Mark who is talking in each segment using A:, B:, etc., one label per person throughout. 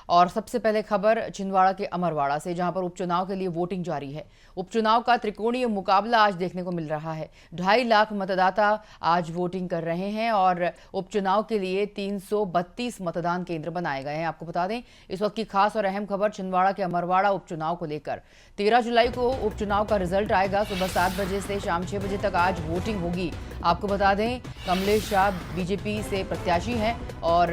A: और सबसे पहले खबर छिंदवाड़ा के अमरवाड़ा से, जहां पर उपचुनाव के लिए वोटिंग जारी है। उपचुनाव का त्रिकोणीय मुकाबला आज देखने को मिल रहा है। 2.5 लाख मतदाता आज वोटिंग कर रहे हैं और उपचुनाव के लिए 332 मतदान केंद्र बनाए गए हैं। आपको बता दें, इस वक्त की खास और अहम खबर छिंदवाड़ा के अमरवाड़ा उपचुनाव को लेकर। 13 जुलाई को उपचुनाव का रिजल्ट आएगा। सुबह 7 बजे से शाम 6 बजे तक आज वोटिंग होगी। आपको बता दें, कमलेश शाह बीजेपी से प्रत्याशी हैं और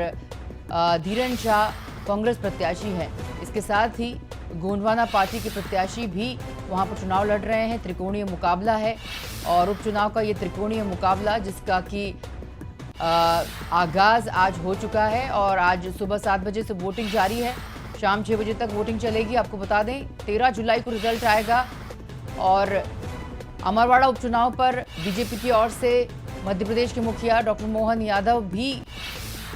A: धीरन शाह कांग्रेस प्रत्याशी हैं। इसके साथ ही गोंडवाना पार्टी के प्रत्याशी भी वहां पर चुनाव लड़ रहे हैं। त्रिकोणीय मुकाबला है और उपचुनाव का ये त्रिकोणीय मुकाबला, जिसका कि आगाज आज हो चुका है और आज सुबह 7 बजे से वोटिंग जारी है। शाम 6 बजे तक वोटिंग चलेगी। आपको बता दें, 13 जुलाई को रिजल्ट आएगा और अमरवाड़ा उपचुनाव पर बीजेपी की ओर से मध्य प्रदेश के मुखिया डॉक्टर मोहन यादव भी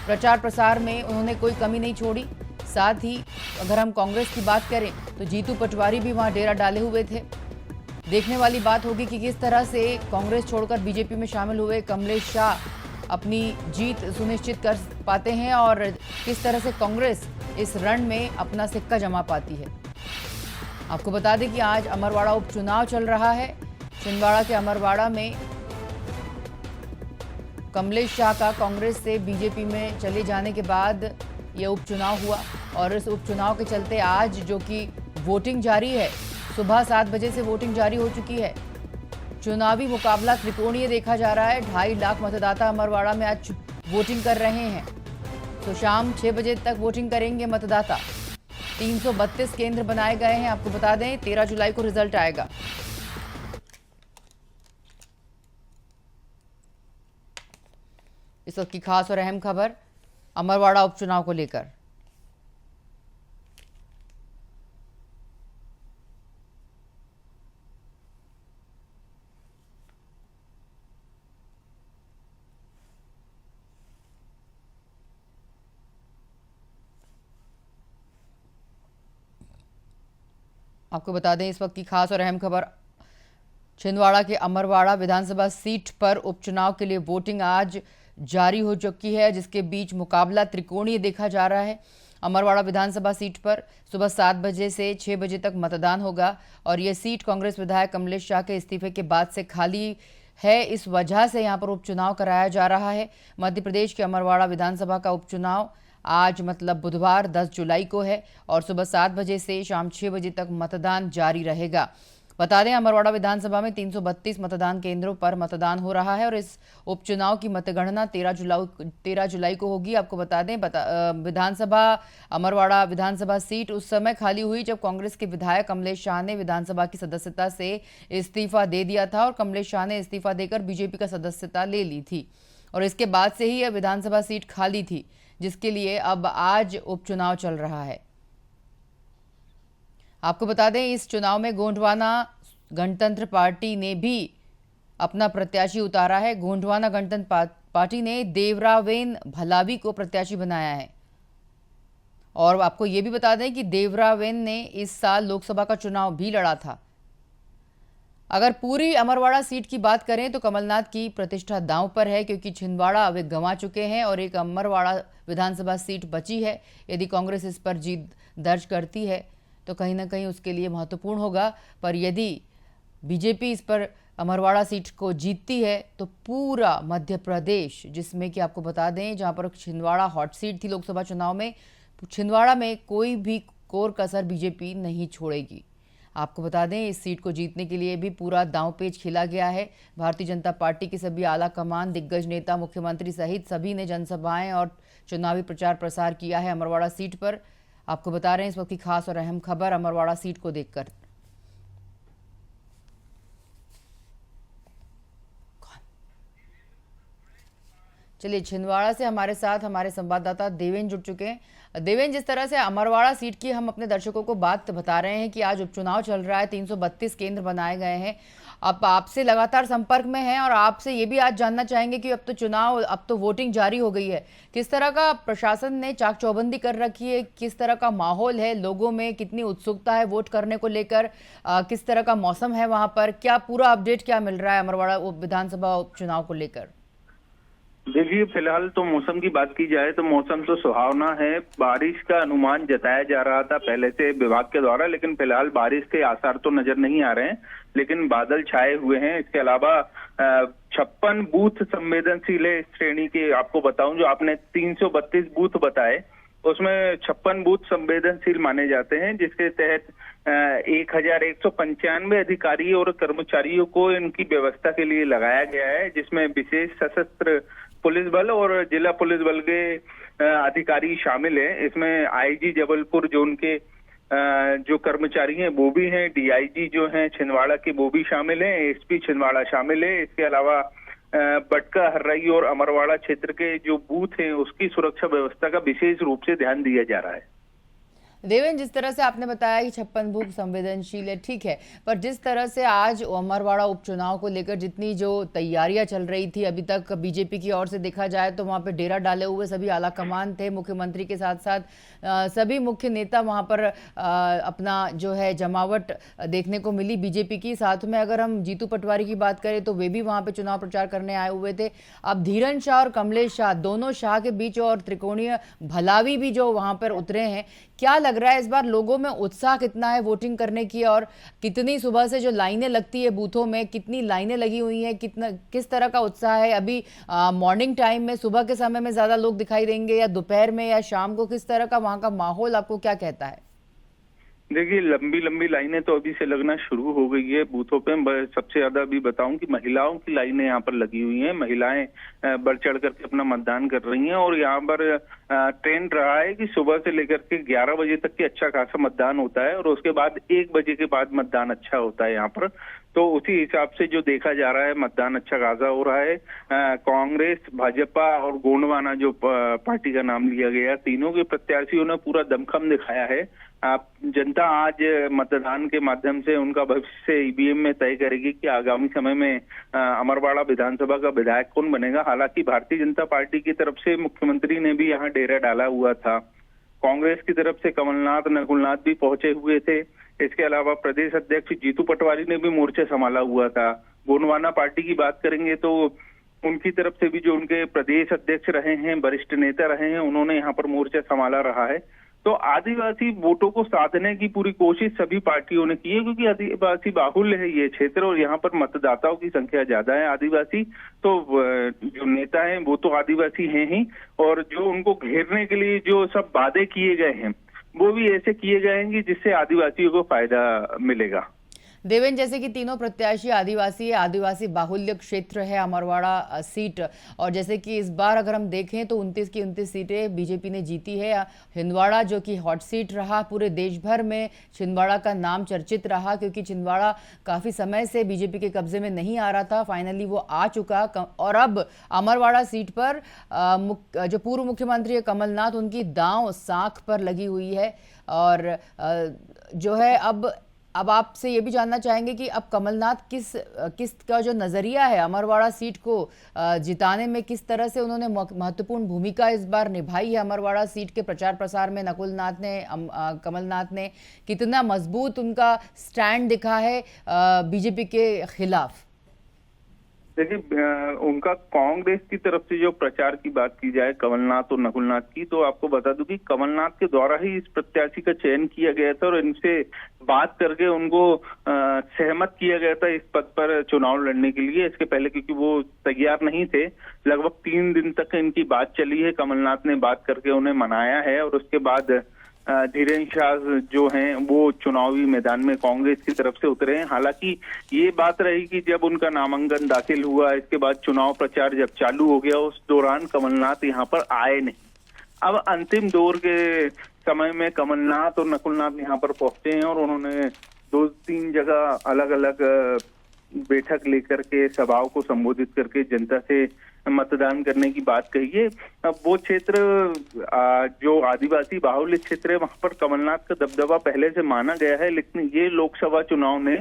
A: प्रचार प्रसार में उन्होंने कोई कमी नहीं छोड़ी। साथ ही अगर हम कांग्रेस की बात करें तो जीतू पटवारी भी वहां डेरा डाले हुए थे। देखने वाली बात होगी कि किस तरह से कांग्रेस छोड़कर बीजेपी में शामिल हुए कमलेश शाह अपनी जीत सुनिश्चित कर पाते हैं और किस तरह से कांग्रेस इस रण में अपना सिक्का जमा पाती है। आपको बता दें कि आज अमरवाड़ा उपचुनाव चल रहा है। छिंदवाड़ा के अमरवाड़ा में कमलेश शाह का कांग्रेस से बीजेपी में चले जाने के बाद ये उपचुनाव हुआ और इस उपचुनाव के चलते आज जो कि वोटिंग जारी है, सुबह 7 बजे से वोटिंग जारी हो चुकी है। चुनावी मुकाबला त्रिकोणीय देखा जा रहा है। 2.5 लाख मतदाता अमरवाड़ा में आज वोटिंग कर रहे हैं। तो शाम 6 बजे तक वोटिंग करेंगे मतदाता। 332 केंद्र बनाए गए हैं। आपको बता दें, 13 जुलाई को रिजल्ट आएगा। इस वक्त की खास और अहम खबर अमरवाड़ा उपचुनाव को लेकर। आपको बता दें, इस वक्त की खास और अहम खबर छिंदवाड़ा के अमरवाड़ा विधानसभा सीट पर उपचुनाव के लिए वोटिंग आज जारी हो चुकी है, जिसके बीच मुकाबला त्रिकोणीय देखा जा रहा है। अमरवाड़ा विधानसभा सीट पर सुबह 7 बजे से 6 बजे तक मतदान होगा और यह सीट कांग्रेस विधायक कमलेश शाह के इस्तीफे के बाद से खाली है। इस वजह से यहां पर उपचुनाव कराया जा रहा है। मध्य प्रदेश के अमरवाड़ा विधानसभा का उपचुनाव आज मतलब बुधवार 10 जुलाई को है और सुबह 7 बजे से शाम 6 बजे तक मतदान जारी रहेगा। बता दें, अमरवाड़ा विधानसभा में 332 मतदान केंद्रों पर मतदान हो रहा है और इस उपचुनाव की मतगणना 13 जुलाई को होगी। आपको बता दें, विधानसभा अमरवाड़ा विधानसभा सीट उस समय खाली हुई जब कांग्रेस के विधायक कमलेश शाह ने विधानसभा की सदस्यता से इस्तीफा दे दिया था और कमलेश शाह ने इस्तीफा देकर बीजेपी का सदस्यता ले ली थी और इसके बाद से ही यह विधानसभा सीट खाली थी, जिसके लिए अब आज उपचुनाव चल रहा है। आपको बता दें, इस चुनाव में गोंडवाना गणतंत्र पार्टी ने भी अपना प्रत्याशी उतारा है। गोंडवाना गणतंत्र पार्टी ने देवरावेन भलावी को प्रत्याशी बनाया है और आपको ये भी बता दें कि देवरावेन ने इस साल लोकसभा का चुनाव भी लड़ा था। अगर पूरी अमरवाड़ा सीट की बात करें तो कमलनाथ की प्रतिष्ठा दांव पर है, क्योंकि छिंदवाड़ा वे गंवा चुके हैं और एक अमरवाड़ा विधानसभा सीट बची है। यदि कांग्रेस इस पर जीत दर्ज करती है तो कहीं ना कहीं उसके लिए महत्वपूर्ण होगा, पर यदि बीजेपी इस पर अमरवाड़ा सीट को जीतती है तो पूरा मध्य प्रदेश, जिसमें कि आपको बता दें जहां पर छिंदवाड़ा हॉट सीट थी लोकसभा चुनाव में, छिंदवाड़ा में कोई भी कोर कसर बीजेपी नहीं छोड़ेगी। आपको बता दें, इस सीट को जीतने के लिए भी पूरा दांवपेच खेला गया है। भारतीय जनता पार्टी की सभी आला कमान, दिग्गज नेता, मुख्यमंत्री सहित सभी ने जनसभाएं और चुनावी प्रचार प्रसार किया है अमरवाड़ा सीट पर। आपको बता रहे हैं इस वक्त की खास और अहम खबर अमरवाड़ा सीट को देखकर। चलिए, छिंदवाड़ा से हमारे साथ हमारे संवाददाता देवेंद्र जुड़ चुके हैं। देवेंद्र, जिस तरह से अमरवाड़ा सीट की हम अपने दर्शकों को बात बता रहे हैं कि आज उपचुनाव चल रहा है, 332 केंद्र बनाए गए हैं, अब आपसे लगातार संपर्क में हैं और आपसे ये भी आज जानना चाहेंगे कि अब तो वोटिंग जारी हो गई है, किस तरह का प्रशासन ने चाक चौबंदी कर रखी है, किस तरह का माहौल है, लोगों में कितनी उत्सुकता है वोट करने को लेकर, किस तरह का मौसम है वहां पर, क्या पूरा अपडेट क्या मिल रहा है अमरवाड़ा विधानसभा उपचुनाव को लेकर?
B: देखिए, फिलहाल तो मौसम की बात की जाए तो मौसम तो सुहावना है। बारिश का अनुमान जताया जा रहा था पहले से विभाग के द्वारा, लेकिन फिलहाल बारिश के आसार तो नजर नहीं आ रहे हैं, लेकिन बादल छाए हुए हैं। इसके अलावा 56 बूथ संवेदनशील है इस श्रेणी के। आपको बताऊं, जो आपने 332 बूथ बताए, उसमें 56 बूथ संवेदनशील माने जाते हैं, जिसके तहत 1195 अधिकारी और कर्मचारियों को इनकी व्यवस्था के लिए लगाया गया है, जिसमें विशेष सशस्त्र पुलिस बल और जिला पुलिस बल के अधिकारी शामिल हैं। इसमें आईजी जबलपुर जोन के जो कर्मचारी हैं वो भी हैं, डीआईजी जो हैं छिंदवाड़ा के वो भी शामिल हैं, एसपी छिंदवाड़ा शामिल है। इसके अलावा बटका, हर्राई और अमरवाड़ा क्षेत्र के जो बूथ हैं उसकी सुरक्षा व्यवस्था का विशेष रूप से ध्यान दिया जा रहा है।
A: देवेंद्र, जिस तरह से आपने बताया कि 56 बूथ संवेदनशील है, ठीक है, पर जिस तरह से आज अमरवाड़ा उपचुनाव को लेकर जितनी जो तैयारियां चल रही थी अभी तक बीजेपी की ओर से देखा जाए तो वहां पे डेरा डाले हुए सभी आला कमान थे, मुख्यमंत्री के साथ साथ सभी मुख्य नेता वहां पर अपना जो है जमावट देखने को मिली बीजेपी की। साथ में अगर हम जीतू पटवारी की बात करें तो वे भी वहां पे चुनाव प्रचार करने आए हुए थे। अब धीरन शाह और कमलेश शाह, दोनों शाह के बीच और त्रिकोणीय भलावी भी जो वहां पर उतरे हैं, क्या लग रहा है इस बार लोगों में उत्साह कितना है वोटिंग करने की, और कितनी सुबह से जो लाइनें लगती है बूथों में, कितनी लाइनें लगी हुई हैं, कितना किस तरह का उत्साह है? अभी मॉर्निंग टाइम में, सुबह के समय में ज्यादा लोग दिखाई देंगे या दोपहर में या शाम को? किस तरह का वहां का माहौल आपको क्या कहता है?
B: देखिए, लंबी लंबी लाइनें तो अभी से लगना शुरू हो गई है बूथों पे। सबसे ज्यादा अभी बताऊं कि महिलाओं की लाइनें यहाँ पर लगी हुई हैं। महिलाएं बढ़ चढ़ करके अपना मतदान कर रही हैं, और यहाँ पर ट्रेंड रहा है कि सुबह से लेकर के 11 बजे तक के अच्छा खासा मतदान होता है, और उसके बाद 1 बजे के बाद मतदान अच्छा होता है यहाँ पर। तो उसी हिसाब से जो देखा जा रहा है, मतदान अच्छा खासा हो रहा है। कांग्रेस, भाजपा और गोंडवाना जो पार्टी का नाम लिया गया, तीनों के प्रत्याशियों ने पूरा दमखम दिखाया है। जनता आज मतदान के माध्यम से उनका भविष्य ईवीएम में तय करेगी कि आगामी समय में अमरवाड़ा विधानसभा का विधायक कौन बनेगा। हालांकि भारतीय जनता पार्टी की तरफ से मुख्यमंत्री ने भी यहाँ डेरा डाला हुआ था। कांग्रेस की तरफ से कमलनाथ, नकुलनाथ भी पहुंचे हुए थे। इसके अलावा प्रदेश अध्यक्ष जीतू पटवारी ने भी मोर्चा संभाला हुआ था। गोंडवाना पार्टी की बात करेंगे तो उनकी तरफ से भी जो उनके प्रदेश अध्यक्ष रहे हैं, वरिष्ठ नेता रहे हैं, उन्होंने यहाँ पर मोर्चा संभाला रहा है। तो आदिवासी वोटों को साधने की पूरी कोशिश सभी पार्टियों ने की है, क्योंकि आदिवासी बाहुल्य है ये क्षेत्र और यहाँ पर मतदाताओं की संख्या ज्यादा है आदिवासी। तो जो नेता हैं वो तो आदिवासी हैं ही, और जो उनको घेरने के लिए जो सब वादे किए गए हैं वो भी ऐसे किए गए हैं कि जिससे आदिवासियों को फायदा मिलेगा।
A: देवेंद्र, जैसे कि तीनों प्रत्याशी आदिवासी है, आदिवासी बाहुल्य क्षेत्र है अमरवाड़ा सीट, और जैसे कि इस बार अगर हम देखें तो 29 की 29 सीटें बीजेपी ने जीती है। छिंदवाड़ा जो कि हॉट सीट रहा, पूरे देश भर में छिंदवाड़ा का नाम चर्चित रहा, क्योंकि छिंदवाड़ा काफी समय से बीजेपी के कब्जे में नहीं आ रहा था, फाइनली वो आ चुका। और अब अमरवाड़ा सीट पर जो पूर्व मुख्यमंत्री है कमलनाथ, उनकी दांव साख पर लगी हुई है। और जो है अब आपसे ये भी जानना चाहेंगे कि अब कमलनाथ किस का जो नजरिया है अमरवाड़ा सीट को जिताने में, किस तरह से उन्होंने महत्वपूर्ण भूमिका इस बार निभाई है अमरवाड़ा सीट के प्रचार प्रसार में। नकुलनाथ ने, कमलनाथ ने कितना मजबूत उनका स्टैंड दिखा है बीजेपी के खिलाफ?
B: देखिए, उनका कांग्रेस की तरफ से जो प्रचार की बात की जाए कमलनाथ और नकुलनाथ की, तो आपको बता दूं कि कमलनाथ के द्वारा ही इस प्रत्याशी का चयन किया गया था और इनसे बात करके उनको सहमत किया गया था इस पद पर चुनाव लड़ने के लिए। इसके पहले क्योंकि वो तैयार नहीं थे, लगभग 3 दिन तक इनकी बात चली है। कमलनाथ ने बात करके उन्हें मनाया है, और उसके बाद धीरेन शाह जो हैं वो चुनावी मैदान में कांग्रेस की तरफ से उतरे हैं। हालांकि ये बात रही कि जब उनका नामांकन दाखिल हुआ, इसके बाद चुनाव प्रचार जब चालू हो गया, उस दौरान कमलनाथ यहाँ पर आए नहीं। अब अंतिम दौर के समय में कमलनाथ और नकुलनाथ यहाँ पर पहुंचे हैं, और उन्होंने 2-3 जगह अलग अलग बैठक लेकर के सभाओं को संबोधित करके जनता से मतदान करने की बात कही है। अब वो क्षेत्र जो आदिवासी बाहुल्य क्षेत्र है, वहां पर कमलनाथ का दबदबा पहले से माना गया है, लेकिन ये लोकसभा चुनाव ने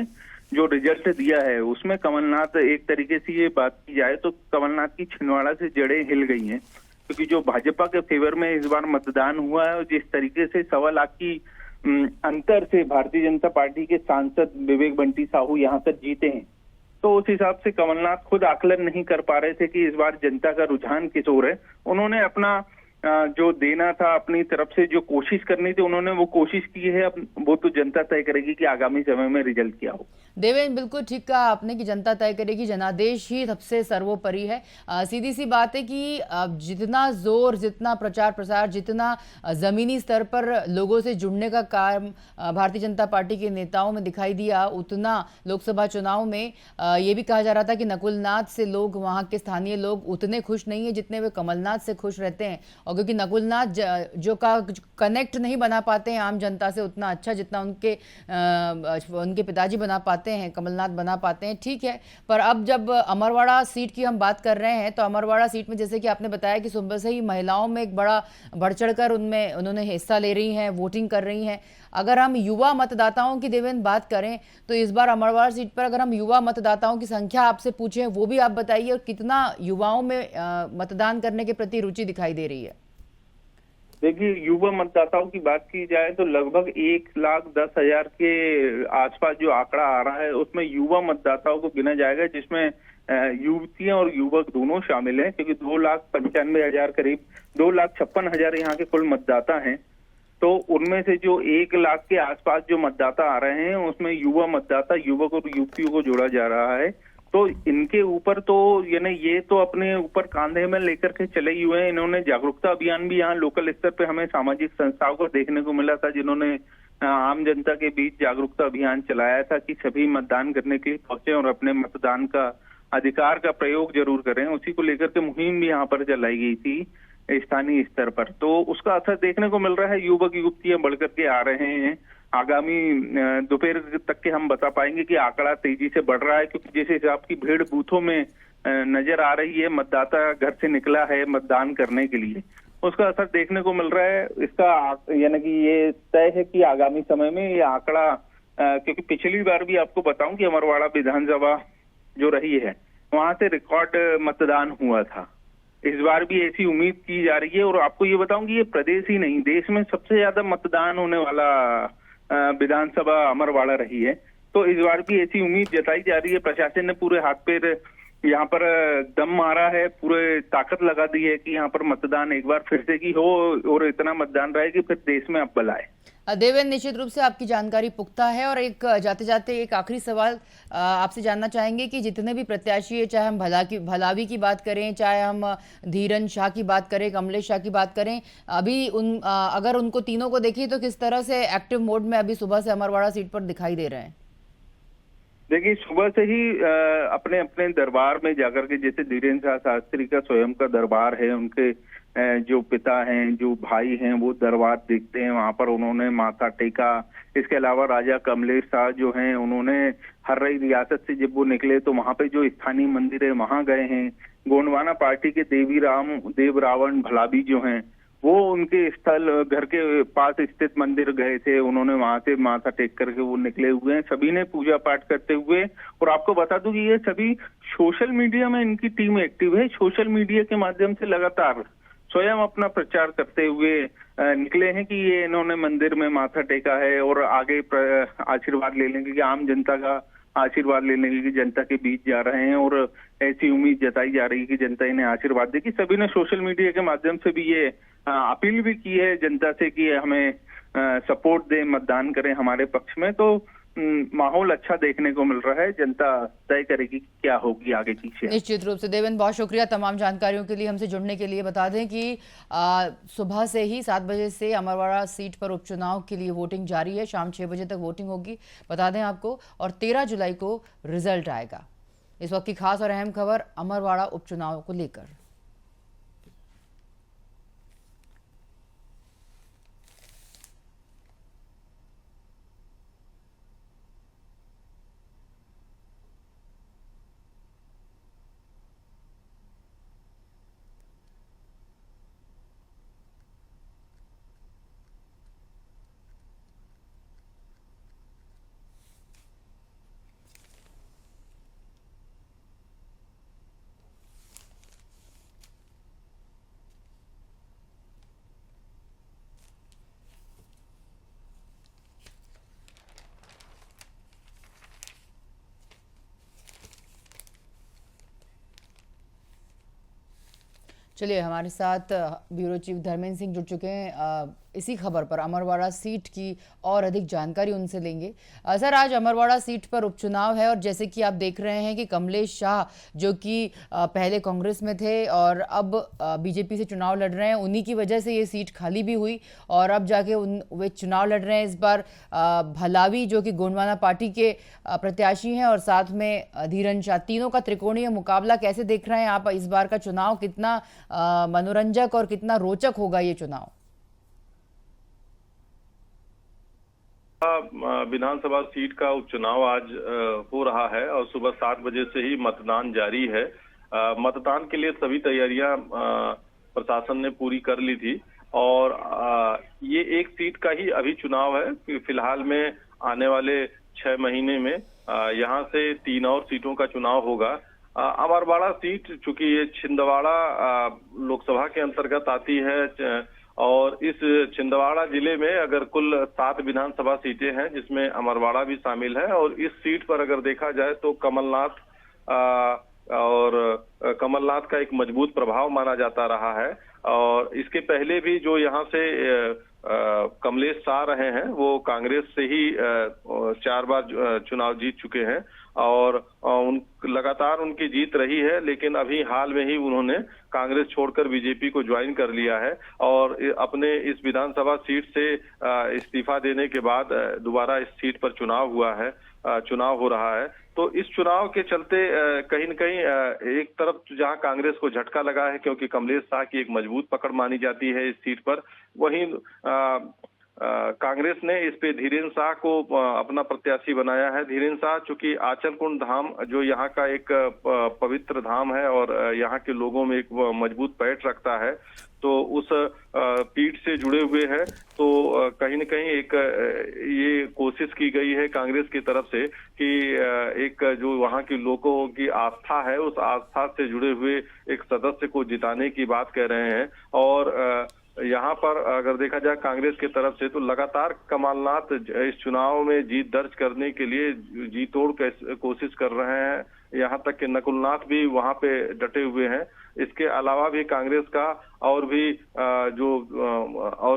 B: जो रिजल्ट दिया है उसमें कमलनाथ, एक तरीके से ये बात की जाए तो कमलनाथ की छिंदवाड़ा से जड़ें हिल गई हैं, क्योंकि जो भाजपा के फेवर में इस बार मतदान हुआ है और जिस तरीके से 1.25 लाख की अंतर से भारतीय जनता पार्टी के सांसद विवेक बंटी साहू यहाँ तक जीते हैं, तो तो उस हिसाब से कमलनाथ खुद आकलन नहीं कर पा रहे थे कि इस बार जनता का रुझान किस ओर है। उन्होंने अपना जो देना था अपनी तरफ से, जो कोशिश करनी थी, उन्होंने वो कोशिश की है। अब वो तो जनता तय करेगी कि आगामी समय में रिजल्ट क्या हो।
A: देवेंद्र, बिल्कुल ठीक कहा आपने कि जनता तय करेगी, जनादेश ही सबसे सर्वोपरि है। सीधी सी बात है कि जितना जोर, जितना प्रचार प्रसार, जितना जमीनी स्तर पर लोगों से जुड़ने का काम भारतीय जनता पार्टी के नेताओं में दिखाई दिया, उतना लोकसभा चुनाव में ये भी कहा जा रहा था कि नकुलनाथ से लोग, वहाँ के स्थानीय लोग उतने खुश नहीं है जितने वे कमलनाथ से खुश रहते हैं। और क्योंकि नकुलनाथ जो का कनेक्ट नहीं बना पाते हैं आम जनता से उतना अच्छा जितना उनके पिताजी बना पाते हैं, कमलनाथ बना पाते हैं, ठीक है। पर अब जब अमरवाड़ा सीट की हम बात कर रहे हैं, तो अमरवाड़ा सीट में जैसे कि आपने बताया कि सुबह से ही महिलाओं में एक बड़ा बढ़ चढ़कर उन्होंने हिस्सा ले रही हैं, वोटिंग कर रही हैं। अगर हम युवा मतदाताओं की देवेंद्र बात करें, तो इस बार अमरवाड़ा सीट पर अगर हम युवा मतदाताओं की संख्या आपसे पूछें, वो भी आप बताइए, और कितना युवाओं में मतदान करने के प्रति रुचि दिखाई दे रही है?
B: देखिए, युवा मतदाताओं की बात की जाए तो लगभग 1,10,000 के आसपास जो आंकड़ा आ रहा है, उसमें युवा मतदाताओं को गिना जाएगा, जिसमें युवतियां और युवक दोनों शामिल हैं, क्योंकि 2,95,000 करीब 2,56,000 यहाँ के कुल मतदाता हैं। तो उनमें से जो 1 लाख के आसपास जो मतदाता आ रहे हैं, उसमें युवा मतदाता, युवक और युवतियों को जोड़ा जा रहा है। तो इनके ऊपर तो यानी ये तो अपने ऊपर कांधे में लेकर के चले ही हुए हैं। इन्होंने जागरूकता अभियान भी यहाँ लोकल स्तर पे हमें सामाजिक संस्थाओं को देखने को मिला था, जिन्होंने आम जनता के बीच जागरूकता अभियान चलाया था कि सभी मतदान करने के लिए पहुंचे और अपने मतदान का अधिकार का प्रयोग जरूर करें। उसी को लेकर के मुहिम भी यहाँ पर चलाई गई थी स्थानीय स्तर पर। तो उसका असर देखने को मिल रहा है, युवक युवतियां बढ़कर के आ रहे हैं। आगामी दोपहर तक के हम बता पाएंगे कि आंकड़ा तेजी से बढ़ रहा है, क्योंकि जिस हिसाब की भीड़ बूथों में नजर आ रही है, मतदाता घर से निकला है मतदान करने के लिए, उसका असर देखने को मिल रहा है। इसका यानी कि ये तय है कि आगामी समय में ये आंकड़ा, क्योंकि पिछली बार भी आपको बताऊं कि अमरवाड़ा विधानसभा जो रही है, वहां से रिकॉर्ड मतदान हुआ था। इस बार भी ऐसी उम्मीद की जा रही है। और आपको ये बताऊं कि ये प्रदेश ही नहीं, देश में सबसे ज्यादा मतदान होने वाला विधानसभा अमरवाड़ा रही है। तो इस बार भी ऐसी उम्मीद जताई जा रही है। प्रशासन ने पूरे हाथ पैर यहाँ पर दम मारा है, पूरे ताकत लगा दी है कि यहाँ पर मतदान एक बार फिर से की हो और इतना मतदान रहे कि फिर देश में अब बलाए।
A: देवेंद्र, निश्चित रूप से आपकी जानकारी पुख्ता है। और एक जाते जाते एक आखिरी सवाल आपसे जानना चाहेंगे कि जितने भी प्रत्याशी है, चाहे हम भलावी की बात करें, चाहे हम धीरन शाह की बात करें, कमलेश शाह की बात करें, अभी अगर उनको तीनों को देखिए तो किस तरह से एक्टिव मोड में अभी सुबह से अमरवाड़ा सीट पर दिखाई दे रहे हैं?
B: देखिए, सुबह से ही अपने अपने दरबार में जाकर के, जैसे धीरेन्द्र शाह शास्त्री का स्वयं का दरबार है, उनके जो पिता हैं, जो भाई हैं, वो दरबार देखते हैं, वहां पर उन्होंने माथा टेका। इसके अलावा राजा कमलेश शाह जो हैं, उन्होंने हर्रई रियासत से जब वो निकले तो वहां पे जो स्थानीय मंदिर है वहां गए हैं। गोंडवाना पार्टी के देव रावण भलावी जो हैं, वो उनके स्थल घर के पास स्थित मंदिर गए थे, उन्होंने वहां से माथा टेक करके वो निकले हुए हैं। सभी ने पूजा पाठ करते हुए, और आपको बता दूं कि ये सभी सोशल मीडिया में इनकी टीम एक्टिव है। सोशल मीडिया के माध्यम से लगातार स्वयं अपना प्रचार करते हुए निकले हैं कि ये इन्होंने मंदिर में माथा टेका है और आगे आशीर्वाद ले लेंगे, कि आम जनता का आशीर्वाद लेने के लिए जनता के बीच जा रहे हैं। और ऐसी उम्मीद जताई जा रही है कि जनता इन्हें आशीर्वाद देगी। सभी ने सोशल मीडिया के माध्यम से भी ये अपील भी की है जनता से कि हमें सपोर्ट दें, मतदान करें हमारे पक्ष में। तो माहौल अच्छा देखने को मिल रहा है। जनता तय करेगी कि क्या होगी आगे पीछे।
A: निश्चित रूप से देवेंद्र, बहुत शुक्रिया तमाम जानकारियों के लिए, हमसे जुड़ने के लिए। बता दें कि सुबह से ही 7 बजे से अमरवाड़ा सीट पर उपचुनाव के लिए वोटिंग जारी है। शाम 6 बजे तक वोटिंग होगी, बता दें आपको, और 13 जुलाई को रिजल्ट आएगा। इस वक्त की खास और अहम खबर अमरवाड़ा उपचुनाव को लेकर। चलिए, हमारे साथ ब्यूरो चीफ धर्मेंद्र सिंह जुड़ चुके हैं। इसी खबर पर अमरवाड़ा सीट की और अधिक जानकारी उनसे लेंगे। सर, आज अमरवाड़ा सीट पर उपचुनाव है और जैसे कि आप देख रहे हैं कि कमलेश शाह, जो कि पहले कांग्रेस में थे और अब बीजेपी से चुनाव लड़ रहे हैं, उन्हीं की वजह से ये सीट खाली भी हुई और अब जाके वे चुनाव लड़ रहे हैं। इस बार भलावी, जो कि गोंडवाना पार्टी के प्रत्याशी हैं, और साथ में धीरन शाह, तीनों का त्रिकोणीय मुकाबला कैसे देख रहे हैं आप? इस बार का चुनाव कितना मनोरंजक और कितना रोचक होगा ये चुनाव?
C: विधानसभा सीट का उपचुनाव आज हो रहा है और सुबह 7 बजे से ही मतदान जारी है। मतदान के लिए सभी तैयारियां प्रशासन ने पूरी कर ली थी और ये एक सीट का ही अभी चुनाव है। फिलहाल में आने वाले 6 महीने में यहाँ से 3 और सीटों का चुनाव होगा। अमरवाड़ा सीट, चूंकि ये छिंदवाड़ा लोकसभा के अंतर्गत आती है और इस छिंदवाड़ा जिले में अगर कुल 7 विधानसभा सीटें हैं, जिसमें अमरवाड़ा भी शामिल है। और इस सीट पर अगर देखा जाए तो कमलनाथ का एक मजबूत प्रभाव माना जाता रहा है। और इसके पहले भी जो यहाँ से कमलेश शाह रहे हैं, वो कांग्रेस से ही 4 बार चुनाव जीत चुके हैं और लगातार उनकी जीत रही है। लेकिन अभी हाल में ही उन्होंने कांग्रेस छोड़कर बीजेपी को ज्वाइन कर लिया है और अपने इस विधानसभा सीट से इस्तीफा देने के बाद दोबारा इस सीट पर चुनाव हो रहा है। तो इस चुनाव के चलते कहीं न कहीं एक तरफ जहां कांग्रेस को झटका लगा है, क्योंकि कमलेश शाह की एक मजबूत पकड़ मानी जाती है इस सीट पर, वहीं कांग्रेस ने इस पे धीरेन्द्र शाह को अपना प्रत्याशी बनाया है। धीरेन्द्र शाह, चूंकि आचलकुंड धाम, जो यहाँ का एक पवित्र धाम है और यहाँ के लोगों में एक मजबूत पैठ रखता है, तो उस पीठ से जुड़े हुए हैं। तो कहीं न कहीं एक ये कोशिश की गई है कांग्रेस की तरफ से कि एक जो वहाँ के लोगों की आस्था है, उस आस्था से जुड़े हुए एक सदस्य को जिताने की बात कह रहे हैं। और यहाँ पर अगर देखा जाए कांग्रेस की तरफ से, तो लगातार कमलनाथ इस चुनाव में जीत दर्ज करने के लिए जी तोड़ कोशिश कर रहे हैं। यहाँ तक कि नकुलनाथ भी वहाँ पे डटे हुए हैं। इसके अलावा भी कांग्रेस का और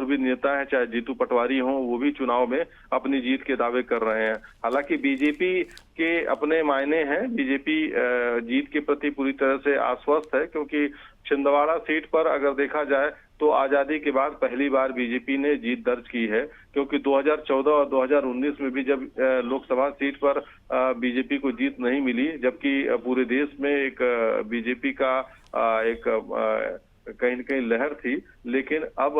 C: भी नेता हैं, चाहे जीतू पटवारी हों, वो भी चुनाव में अपनी जीत के दावे कर रहे हैं। हालांकि बीजेपी के अपने मायने हैं, बीजेपी जीत के प्रति पूरी तरह से आश्वस्त है, क्योंकि छिंदवाड़ा सीट पर अगर देखा जाए तो आजादी के बाद पहली बार बीजेपी ने जीत दर्ज की है। क्योंकि 2014 और 2019 में भी जब लोकसभा सीट पर बीजेपी को जीत नहीं मिली, जबकि पूरे देश में एक बीजेपी का कहीं न कहीं लहर थी। लेकिन अब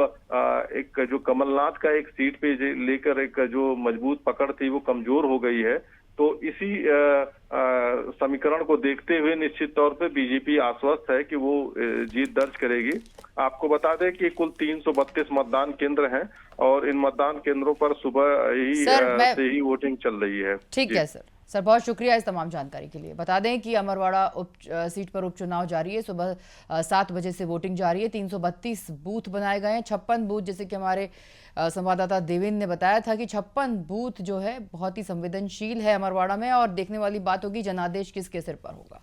C: एक जो कमलनाथ का एक सीट पे लेकर एक जो मजबूत पकड़ थी, वो कमजोर हो गई है। तो इसी समीकरण को देखते हुए निश्चित तौर पे बीजेपी आश्वस्त है कि वो जीत दर्ज करेगी। आपको बता दें कि कुल 332 मतदान केंद्र हैं और इन मतदान केंद्रों पर सुबह ही से ही वोटिंग चल रही है।
A: ठीक है सर, बहुत शुक्रिया इस तमाम जानकारी के लिए। बता दें कि अमरवाड़ा सीट पर उपचुनाव जारी है। सुबह 7 बजे से वोटिंग जारी है। 332 बूथ बनाए गए हैं, 56 बूथ, जैसे कि हमारे संवाददाता देवेंद्र ने बताया था कि 56 बूथ जो है बहुत ही संवेदनशील है अमरवाड़ा में। और देखने वाली बात होगी जनादेश किसके सिर पर होगा।